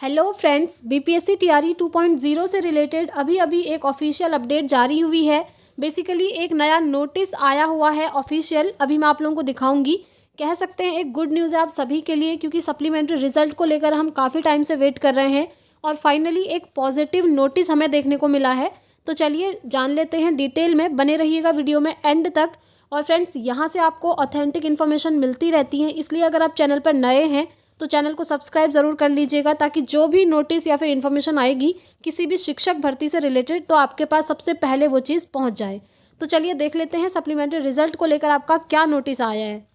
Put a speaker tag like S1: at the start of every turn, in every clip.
S1: Hello friends, BPSC TRE 2.0 से related अभी अभी एक ऑफिशियल अपडेट जारी हुई है। बेसिकली एक नया नोटिस आया हुआ है ऑफिशियल, अभी मैं आप लोगों को दिखाऊंगी। कह सकते हैं एक गुड न्यूज़ है आप सभी के लिए, क्योंकि सप्लीमेंट्री रिजल्ट को लेकर हम काफ़ी टाइम से वेट कर रहे हैं और फाइनली एक पॉजिटिव नोटिस हमें देखने को मिला है। तो चलिए जान लेते हैं डिटेल में, बने रहिएगा वीडियो में एंड तक। और फ्रेंड्स, यहाँ से आपको ऑथेंटिक इन्फॉर्मेशन मिलती रहती है, इसलिए अगर आप चैनल पर नए हैं तो चैनल को सब्सक्राइब ज़रूर कर लीजिएगा, ताकि जो भी नोटिस या फिर इन्फॉर्मेशन आएगी किसी भी शिक्षक भर्ती से रिलेटेड तो आपके पास सबसे पहले वो चीज़ पहुंच जाए। तो चलिए देख लेते हैं सप्लीमेंट्री रिजल्ट को लेकर आपका क्या नोटिस आया है।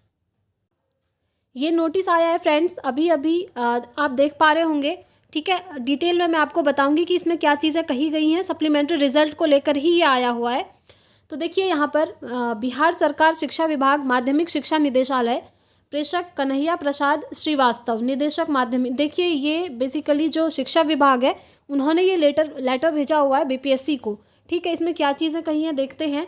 S1: ये नोटिस आया है फ्रेंड्स अभी अभी, आप देख पा रहे होंगे। ठीक है, डिटेल में मैं आपको बताऊंगी कि इसमें क्या चीज़ें कही गई हैं। सप्लीमेंट्री रिजल्ट को लेकर ही ये आया हुआ है। तो देखिए यहाँ पर बिहार सरकार शिक्षा विभाग माध्यमिक शिक्षा निदेशालय, प्रेषक कन्हैया प्रसाद श्रीवास्तव, निदेशक माध्यमिक। देखिए ये बेसिकली जो शिक्षा विभाग है उन्होंने ये लेटर भेजा हुआ है बीपीएससी को। ठीक है, इसमें क्या चीज़ें कही हैं देखते हैं।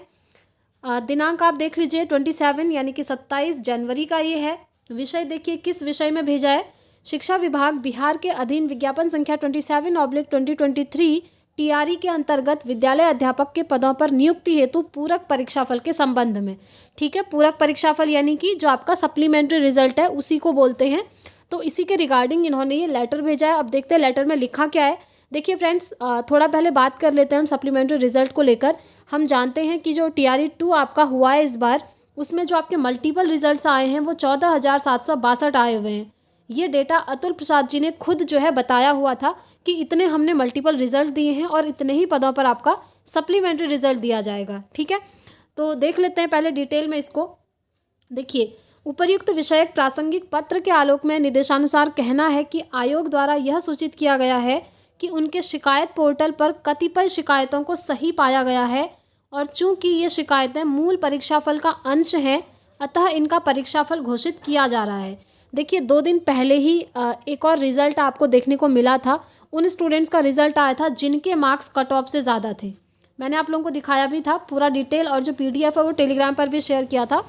S1: दिनांक आप देख लीजिए 27 यानी कि 27 जनवरी का ये है। विषय देखिए किस विषय में भेजा है। शिक्षा विभाग बिहार के अधीन विज्ञापन संख्या 27/2023 टीआरई के अंतर्गत विद्यालय अध्यापक के पदों पर नियुक्ति हेतु पूरक परीक्षाफल के संबंध में। ठीक है, पूरक परीक्षाफल यानी कि जो आपका सप्लीमेंट्री रिजल्ट है उसी को बोलते हैं। तो इसी के रिगार्डिंग इन्होंने ये लेटर भेजा है। अब देखते हैं लेटर में लिखा क्या है। देखिए फ्रेंड्स, थोड़ा पहले बात कर लेते हैं हम सप्लीमेंट्री रिजल्ट को लेकर। हम जानते हैं कि जो टीआरई 2 आपका हुआ है इस बार, उसमें जो आपके मल्टीपल रिजल्ट्स आए हैं वो 14,762 आए हुए हैं। ये डेटा अतुल प्रसाद जी ने खुद जो है बताया हुआ था कि इतने हमने मल्टीपल रिजल्ट दिए हैं और इतने ही पदों पर आपका सप्लीमेंट्री रिजल्ट दिया जाएगा। ठीक है, तो देख लेते हैं पहले डिटेल में इसको। देखिए, उपर्युक्त विषयक प्रासंगिक पत्र के आलोक में निर्देशानुसार कहना है कि आयोग द्वारा यह सूचित किया गया है कि उनके शिकायत पोर्टल पर कतिपय शिकायतों को सही पाया गया है और चूंकि ये शिकायतें मूल परीक्षाफल का अंश हैं, अतः इनका परीक्षाफल घोषित किया जा रहा है। देखिए 2 दिन पहले ही एक और रिजल्ट आपको देखने को मिला था। उन स्टूडेंट्स का रिजल्ट आया था जिनके मार्क्स कट ऑफ से ज़्यादा थे। मैंने आप लोगों को दिखाया भी था पूरा डिटेल, और जो पीडीएफ है वो टेलीग्राम पर भी शेयर किया था।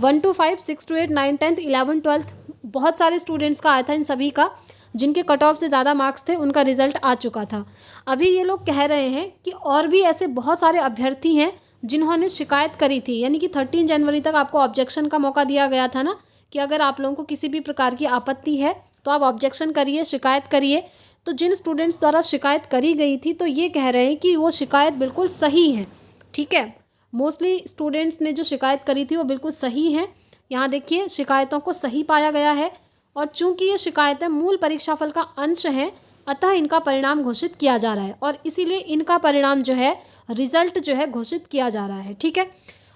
S1: 1 to 5, 6 to 8, 9, 10th, 11, 12th बहुत सारे स्टूडेंट्स का आया था। इन सभी का जिनके कट ऑफ से ज़्यादा मार्क्स थे उनका रिजल्ट आ चुका था। अभी ये लोग कह रहे हैं कि और भी ऐसे बहुत सारे अभ्यर्थी हैं जिन्होंने शिकायत करी थी, यानी कि 13 जनवरी तक आपको ऑब्जेक्शन का मौका दिया गया था ना, कि अगर आप लोगों को किसी भी प्रकार की आपत्ति है तो आप ऑब्जेक्शन करिए, शिकायत करिए। तो जिन स्टूडेंट्स द्वारा शिकायत करी गई थी तो ये कह रहे हैं कि वो शिकायत बिल्कुल सही है। ठीक है, मोस्टली स्टूडेंट्स ने जो शिकायत करी थी वो बिल्कुल सही है। यहाँ देखिए शिकायतों को सही पाया गया है और चूंकि ये शिकायतें मूल परीक्षाफल का अंश हैं, अतः इनका परिणाम घोषित किया जा रहा है और इसीलिए इनका परिणाम जो है, रिजल्ट जो है घोषित किया जा रहा है। ठीक है,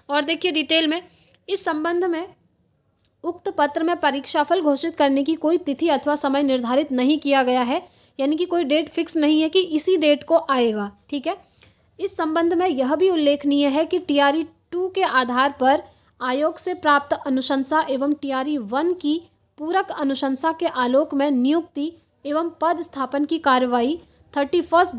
S1: और देखिए डिटेल में इस संबंध में उक्त पत्र में परीक्षाफल घोषित करने की कोई तिथि अथवा समय निर्धारित नहीं किया गया है, यानी कि कोई डेट फिक्स नहीं है कि इसी डेट को आएगा। ठीक है, इस संबंध में यह भी उल्लेखनीय है कि टीआरई 2 के आधार पर आयोग से प्राप्त अनुशंसा एवं टीआरई 1 की पूरक अनुशंसा के आलोक में नियुक्ति एवं पद स्थापन की कार्रवाई 31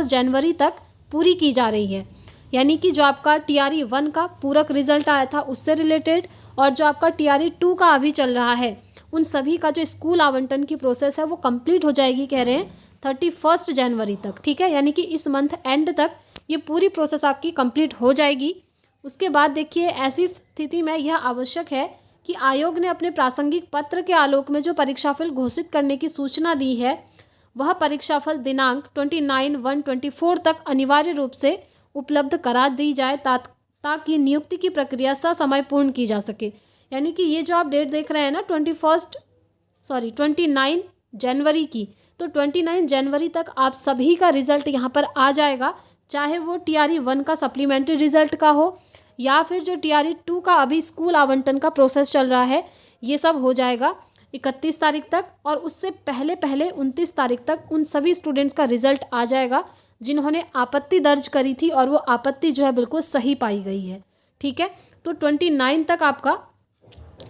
S1: जनवरी तक पूरी की जा रही है। यानी कि जो आपका टीआरई 1 का पूरक रिजल्ट आया था उससे रिलेटेड और जो आपका टीआरई 2 का अभी चल रहा है, उन सभी का जो स्कूल आवंटन की प्रोसेस है वो कंप्लीट हो जाएगी, कह रहे हैं 31 जनवरी तक। ठीक है, यानी कि इस मंथ एंड तक ये पूरी प्रोसेस आपकी कंप्लीट हो जाएगी। उसके बाद देखिए ऐसी स्थिति में यह आवश्यक है कि आयोग ने अपने प्रासंगिक पत्र के आलोक में जो परीक्षाफल घोषित करने की सूचना दी है, वह परीक्षाफल दिनांक 29/1/24 तक अनिवार्य रूप से उपलब्ध करा दी जाए ताकि नियुक्ति की प्रक्रिया ससमय पूर्ण की जा सके। यानी कि ये जो आप डेट देख रहे हैं ना 29 जनवरी की, तो 29 जनवरी तक आप सभी का रिजल्ट यहाँ पर आ जाएगा, चाहे वो टीआरई 1 का सप्लीमेंट्री रिजल्ट का हो या फिर जो टीआरई 2 का अभी स्कूल आवंटन का प्रोसेस चल रहा है, ये सब हो जाएगा 31 तारीख तक। और उससे पहले 29 तारीख तक उन सभी स्टूडेंट्स का रिजल्ट आ जाएगा जिन्होंने आपत्ति दर्ज करी थी और वो आपत्ति जो है बिल्कुल सही पाई गई है। ठीक है, तो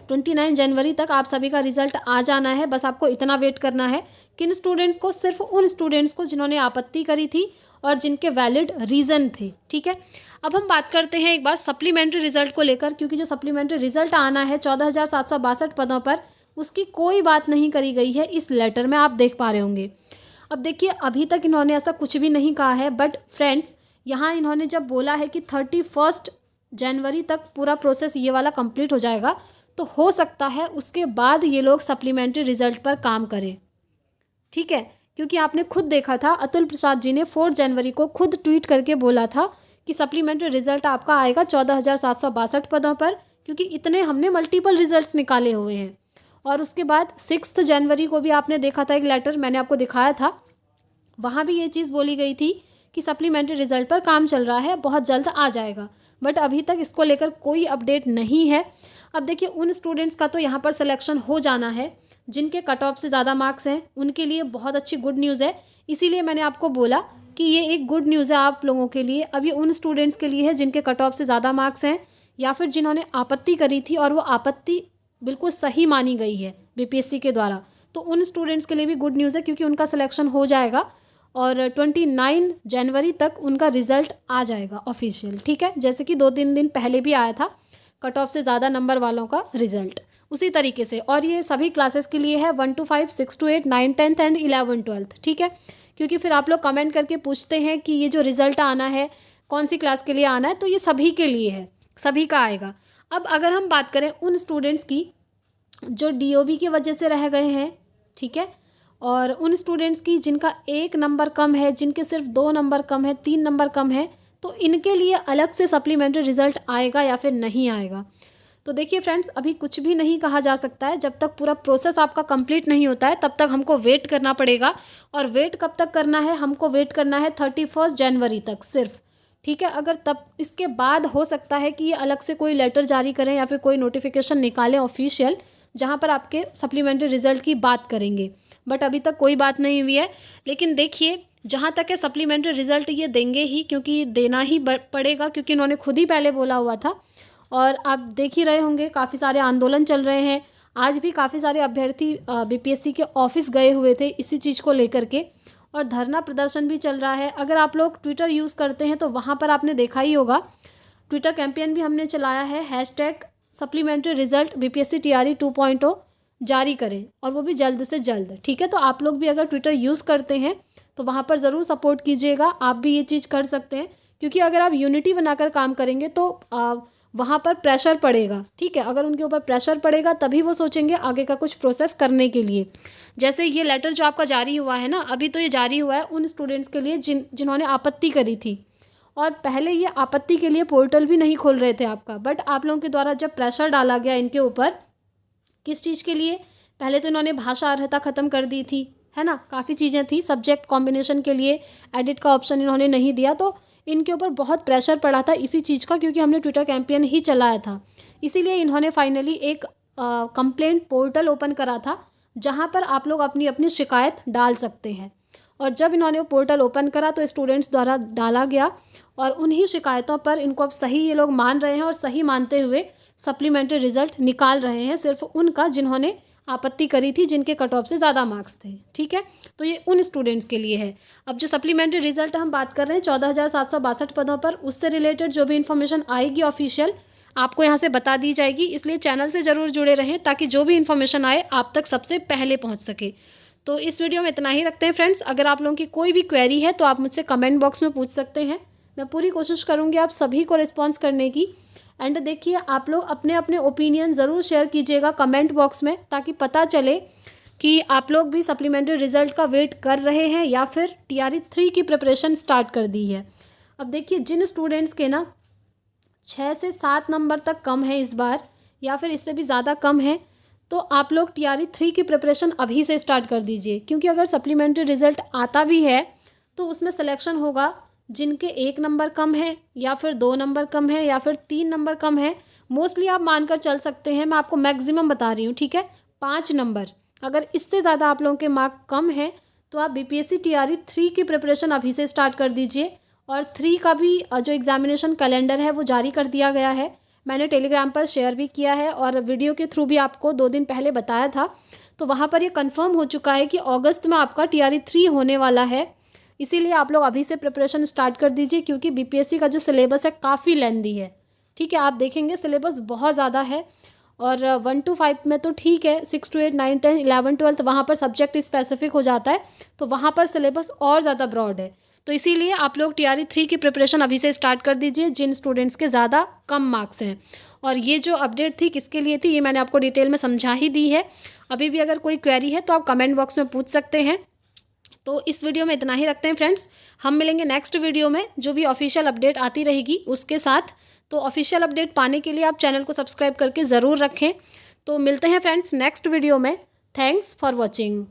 S1: 29 जनवरी तक आप सभी का रिजल्ट आ जाना है। बस आपको इतना वेट करना है। किन स्टूडेंट्स को? सिर्फ उन स्टूडेंट्स को जिन्होंने आपत्ति करी थी और जिनके वैलिड रीज़न थे। ठीक है, अब हम बात करते हैं एक बार सप्लीमेंट्री रिजल्ट को लेकर, क्योंकि जो सप्लीमेंट्री रिजल्ट आना है 14,762 पदों पर, उसकी कोई बात नहीं करी गई है इस लेटर में, आप देख पा रहे होंगे। अब देखिए अभी तक इन्होंने ऐसा कुछ भी नहीं कहा है, बट फ्रेंड्स यहाँ इन्होंने जब बोला है कि 31 जनवरी तक पूरा प्रोसेस ये वाला कंप्लीट हो जाएगा, तो हो सकता है उसके बाद ये लोग सप्लीमेंट्री रिजल्ट पर काम करें, ठीक है। क्योंकि आपने खुद देखा था अतुल प्रसाद जी ने 4 जनवरी को खुद ट्वीट करके बोला था कि सप्लीमेंट्री रिजल्ट आपका आएगा 14,762 पदों पर, क्योंकि इतने हमने मल्टीपल रिजल्ट्स निकाले हुए हैं। और उसके बाद 6 जनवरी को भी आपने देखा था एक लेटर, मैंने आपको दिखाया था, वहाँ भी ये चीज़ बोली गई थी कि सप्लीमेंट्री रिजल्ट पर काम चल रहा है, बहुत जल्द आ जाएगा। बट अभी तक इसको लेकर कोई अपडेट नहीं है। अब देखिए उन स्टूडेंट्स का तो यहाँ पर सिलेक्शन हो जाना है जिनके कट ऑफ से ज़्यादा मार्क्स हैं, उनके लिए बहुत अच्छी गुड न्यूज़ है। इसीलिए मैंने आपको बोला कि ये एक गुड न्यूज़ है आप लोगों के लिए। अब ये उन स्टूडेंट्स के लिए है जिनके कट ऑफ से ज़्यादा मार्क्स हैं या फिर जिन्होंने आपत्ति करी थी और वो आपत्ति बिल्कुल सही मानी गई है बीपीएससी के द्वारा, तो उन स्टूडेंट्स के लिए भी गुड न्यूज़ है क्योंकि उनका सिलेक्शन हो जाएगा और 29 जनवरी तक उनका रिज़ल्ट आ जाएगा ऑफिशियल, ठीक है। जैसे कि 2-3 दिन पहले भी आया था कट ऑफ से ज़्यादा नंबर वालों का रिज़ल्ट, उसी तरीके से। और ये सभी क्लासेस के लिए है 1 to 5, 6 to 8, 9, 10th and 11, 12th, ठीक है। क्योंकि फिर आप लोग कमेंट करके पूछते हैं कि ये जो रिज़ल्ट आना है कौन सी क्लास के लिए आना है, तो ये सभी के लिए है, सभी का आएगा। अब अगर हम बात करें उन स्टूडेंट्स की जो डीओबी की वजह से रह गए हैं, ठीक है, और उन स्टूडेंट्स की जिनका 1 नंबर कम है, जिनके सिर्फ 2 नंबर कम है, 3 नंबर कम है, तो इनके लिए अलग से सप्लीमेंट्री रिजल्ट आएगा या फिर नहीं आएगा। तो देखिए फ्रेंड्स अभी कुछ भी नहीं कहा जा सकता है, जब तक पूरा प्रोसेस आपका कंप्लीट नहीं होता है तब तक हमको वेट करना पड़ेगा। और वेट कब तक करना है, हमको वेट करना है 31 जनवरी तक सिर्फ, ठीक है। अगर तब इसके बाद हो सकता है कि ये अलग से कोई लेटर जारी करें या फिर कोई नोटिफिकेशन निकालें ऑफिशियल, जहाँ पर आपके सप्लीमेंट्री रिजल्ट की बात करेंगे, बट अभी तक कोई बात नहीं हुई है। लेकिन देखिए जहाँ तक है सप्लीमेंट्री रिजल्ट ये देंगे ही, क्योंकि देना ही पड़ेगा, क्योंकि इन्होंने खुद ही पहले बोला हुआ था। और आप देख ही रहे होंगे काफ़ी सारे आंदोलन चल रहे हैं, आज भी काफ़ी सारे अभ्यर्थी बीपीएससी के ऑफिस गए हुए थे इसी चीज़ को लेकर के, और धरना प्रदर्शन भी चल रहा है। अगर आप लोग ट्विटर यूज़ करते हैं तो वहाँ पर आपने देखा ही होगा, ट्विटर कैंपेन भी हमने चलाया है, hashtag supplementary result BPSC TRE 2.0 जारी करें, और वो भी जल्द से जल्द, ठीक है। तो आप लोग भी अगर ट्विटर यूज़ करते हैं तो वहाँ पर ज़रूर सपोर्ट कीजिएगा, आप भी ये चीज़ कर सकते हैं, क्योंकि अगर आप यूनिटी बनाकर काम करेंगे तो वहाँ पर प्रेशर पड़ेगा, ठीक है। अगर उनके ऊपर प्रेशर पड़ेगा तभी वो सोचेंगे आगे का कुछ प्रोसेस करने के लिए। जैसे ये लेटर जो आपका जारी हुआ है ना, अभी तो ये जारी हुआ है उन स्टूडेंट्स के लिए जिन्होंने आपत्ति करी थी, और पहले ये आपत्ति के लिए पोर्टल भी नहीं खोल रहे थे आपका, बट आप लोगों के द्वारा जब प्रेशर डाला गया इनके ऊपर, किस चीज़ के लिए, पहले तो इन्होंने भाषा अर्हता ख़त्म कर दी थी, है ना, काफ़ी चीज़ें थी, सब्जेक्ट कॉम्बिनेशन के लिए एडिट का ऑप्शन इन्होंने नहीं दिया, तो इनके ऊपर बहुत प्रेशर पड़ा था इसी चीज़ का, क्योंकि हमने ट्विटर कैंपेन ही चलाया था। इसीलिए इन्होंने फाइनली एक कंप्लेंट पोर्टल ओपन करा था जहाँ पर आप लोग अपनी अपनी शिकायत डाल सकते हैं। और जब इन्होंने वो पोर्टल ओपन करा तो स्टूडेंट्स द्वारा डाला गया, और उन्हीं शिकायतों पर इनको अब सही ये लोग मान रहे हैं, और सही मानते हुए सप्लीमेंट्री रिजल्ट निकाल रहे हैं, सिर्फ उनका जिन्होंने आपत्ति करी थी, जिनके कट ऑफ से ज़्यादा मार्क्स थे, ठीक है। तो ये उन स्टूडेंट्स के लिए है। अब जो सप्लीमेंट्री रिजल्ट हम बात कर रहे हैं 14,762 पदों पर, उससे रिलेटेड जो भी इन्फॉर्मेशन आएगी ऑफिशियल आपको यहाँ से बता दी जाएगी, इसलिए चैनल से ज़रूर जुड़े रहें ताकि जो भी इन्फॉर्मेशन आए आप तक सबसे पहले पहुँच सके। तो इस वीडियो में इतना ही रखते हैं फ्रेंड्स। अगर आप लोगों की कोई भी क्वेरी है तो आप मुझसे कमेंट बॉक्स में पूछ सकते हैं, मैं पूरी कोशिश करूँगी आप सभी को रिस्पॉन्स करने की। एंड देखिए आप लोग अपने अपने ओपिनियन ज़रूर शेयर कीजिएगा कमेंट बॉक्स में, ताकि पता चले कि आप लोग भी सप्लीमेंट्री रिजल्ट का वेट कर रहे हैं या फिर टीआरई 3 की प्रिपरेशन स्टार्ट कर दी है। अब देखिए जिन स्टूडेंट्स के ना 6 से 7 नंबर तक कम है इस बार, या फिर इससे भी ज़्यादा कम है, तो आप लोग टीआरई 3 की प्रिपरेशन अभी से स्टार्ट कर दीजिए, क्योंकि अगर सप्लीमेंट्री रिजल्ट आता भी है तो उसमें सिलेक्शन होगा जिनके 1 नंबर कम है, या फिर 2 नंबर कम है, या फिर 3 नंबर कम है। मोस्टली आप मानकर चल सकते हैं, मैं आपको मैक्सिमम बता रही हूँ, ठीक है, 5 नंबर। अगर इससे ज़्यादा आप लोगों के मार्क कम है तो आप बीपीएससी टीआरई 3 की प्रिपरेशन अभी से स्टार्ट कर दीजिए। और 3 का भी जो एग्जामिनेशन कैलेंडर है वो जारी कर दिया गया है, मैंने टेलीग्राम पर शेयर भी किया है और वीडियो के थ्रू भी आपको 2 दिन पहले बताया था। तो वहाँ पर ये कंफर्म हो चुका है कि अगस्त में आपका टीआरई 3 होने वाला है, इसीलिए आप लोग अभी से प्रिपरेशन स्टार्ट कर दीजिए, क्योंकि बीपीएससी का जो सिलेबस है काफ़ी लेंदी है, ठीक है। आप देखेंगे सिलेबस बहुत ज़्यादा है, और 1 to 5 में तो ठीक है, 6 to 8, 9, 10, 11, 12 वहाँ पर सब्जेक्ट स्पेसिफिक हो जाता है, तो वहाँ पर सिलेबस और ज़्यादा ब्रॉड है। तो इसीलिए आप लोग TRE 3 की प्रिपरेशन अभी से स्टार्ट कर दीजिए, जिन स्टूडेंट्स के ज़्यादा कम मार्क्स हैं। और ये जो अपडेट थी किसके लिए थी, ये मैंने आपको डिटेल में समझा ही दी है। अभी भी अगर कोई क्वेरी है तो आप कमेंट बॉक्स में पूछ सकते हैं। तो इस वीडियो में इतना ही रखते हैं फ्रेंड्स, हम मिलेंगे नेक्स्ट वीडियो में जो भी ऑफिशियल अपडेट आती रहेगी उसके साथ। तो ऑफिशियल अपडेट पाने के लिए आप चैनल को सब्सक्राइब करके ज़रूर रखें। तो मिलते हैं फ्रेंड्स नेक्स्ट वीडियो में। Thanks for watching.